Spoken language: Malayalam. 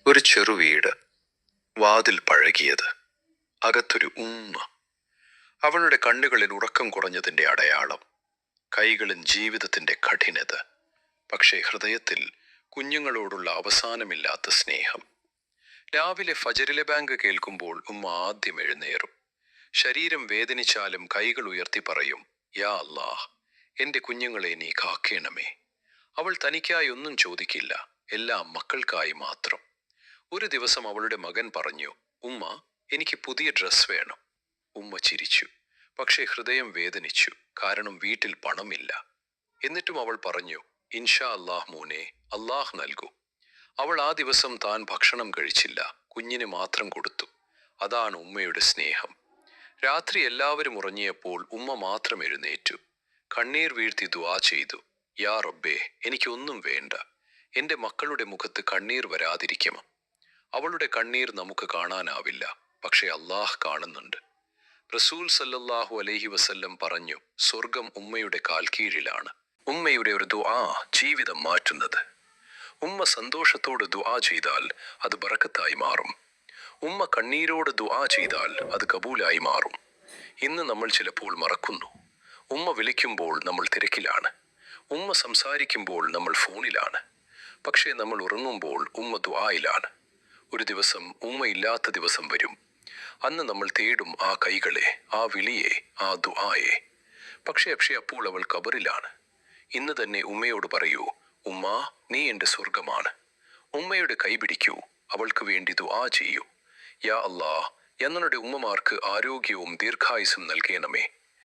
ഒരു ചെറുവീട്, വാതിൽ പഴകിയത്, അകത്തൊരു ഉമ്മ. അവളുടെ കണ്ണുകളിൽ ഉറക്കം കുറഞ്ഞതിൻ്റെ അടയാളം, കൈകളിൽ ജീവിതത്തിൻ്റെ കഠിനത, പക്ഷേ ഹൃദയത്തിൽ കുഞ്ഞുങ്ങളോടുള്ള അവസാനമില്ലാത്ത സ്നേഹം. രാവിലെ ഫജറിലെ ബാങ്ക് കേൾക്കുമ്പോൾ ഉമ്മ ആദ്യം എഴുന്നേറും. ശരീരം വേദനിച്ചാലും കൈകൾ ഉയർത്തി പറയും, യാ അല്ലാഹ്, എൻ്റെ കുഞ്ഞുങ്ങളെ നീ കാക്കേണമേ. അവൾ തനിക്കായി ഒന്നും ചോദിക്കില്ല, എല്ലാം മക്കൾക്കായി മാത്രം. ഒരു ദിവസം അവളുടെ മകൻ പറഞ്ഞു, ഉമ്മ, എനിക്ക് പുതിയ ഡ്രസ് വേണം. ഉമ്മ ചിരിച്ചു, പക്ഷേ ഹൃദയം വേദനിച്ചു, കാരണം വീട്ടിൽ പണമില്ല. എന്നിട്ടും അവൾ പറഞ്ഞു, ഇൻഷാ അല്ലാഹ് മോനെ, അല്ലാഹ് നൽകൂ. അവൾ ആ ദിവസം താൻ ഭക്ഷണം കഴിച്ചില്ല, കുഞ്ഞിന് മാത്രം കൊടുത്തു. അതാണ് ഉമ്മയുടെ സ്നേഹം. രാത്രി എല്ലാവരും ഉറങ്ങിയപ്പോൾ ഉമ്മ മാത്രം എഴുന്നേറ്റു. കണ്ണീർ വീഴ്ത്തി ദുആ ചെയ്തു, യാ റബ്ബേ, എനിക്കൊന്നും വേണ്ട, എൻ്റെ മക്കളുടെ മുഖത്ത് കണ്ണീർ വരാതിരിക്കണം. അവളുടെ കണ്ണീർ നമുക്ക് കാണാനാവില്ല, പക്ഷെ അല്ലാഹ് കാണുന്നുണ്ട്. റസൂൽ സല്ലല്ലാഹു അലൈഹി വസല്ലം പറഞ്ഞു, സ്വർഗം ഉമ്മയുടെ കാൽ കീഴിലാണ്. ഉമ്മയുടെ ഒരു ദുആ ജീവിതം മാറ്റുന്നത്. ഉമ്മ സന്തോഷത്തോട് ദുആ ചെയ്താൽ അത് ബറക്കത്തായി മാറും. ഉമ്മ കണ്ണീരോട് ദുആ ചെയ്താൽ അത് കബൂലായി മാറും. ഇന്ന് നമ്മൾ ചിലപ്പോൾ മറക്കുന്നു. ഉമ്മ വിളിക്കുമ്പോൾ നമ്മൾ തിരക്കിലാണ്. ഉമ്മ സംസാരിക്കുമ്പോൾ നമ്മൾ ഫോണിലാണ്. പക്ഷേ നമ്മൾ ഉറങ്ങുമ്പോൾ ഉമ്മ ദുആയിലാണ്. ഒരു ദിവസം ഉമ്മയില്ലാത്ത ദിവസം വരും. അന്ന് നമ്മൾ തേടും ആ കൈകളെ, ആ വിളിയെ, ആ ദുആയെ. പക്ഷേ അപ്പോൾ അവൾ ഖബറിലാണ്. ഇന്ന് തന്നെ ഉമ്മയോട് പറയൂ, ഉമ്മ, നീ എൻ്റെ സ്വർഗമാണ്. ഉമ്മയുടെ കൈ പിടിക്കൂ, അവൾക്ക് വേണ്ടി ദുആ ചെയ്യൂ. യാ അല്ലാഹ്, ഞങ്ങളുടെ ഉമ്മമാർക്ക് ആരോഗ്യവും ദീർഘായുസ്സും നൽകണമേ.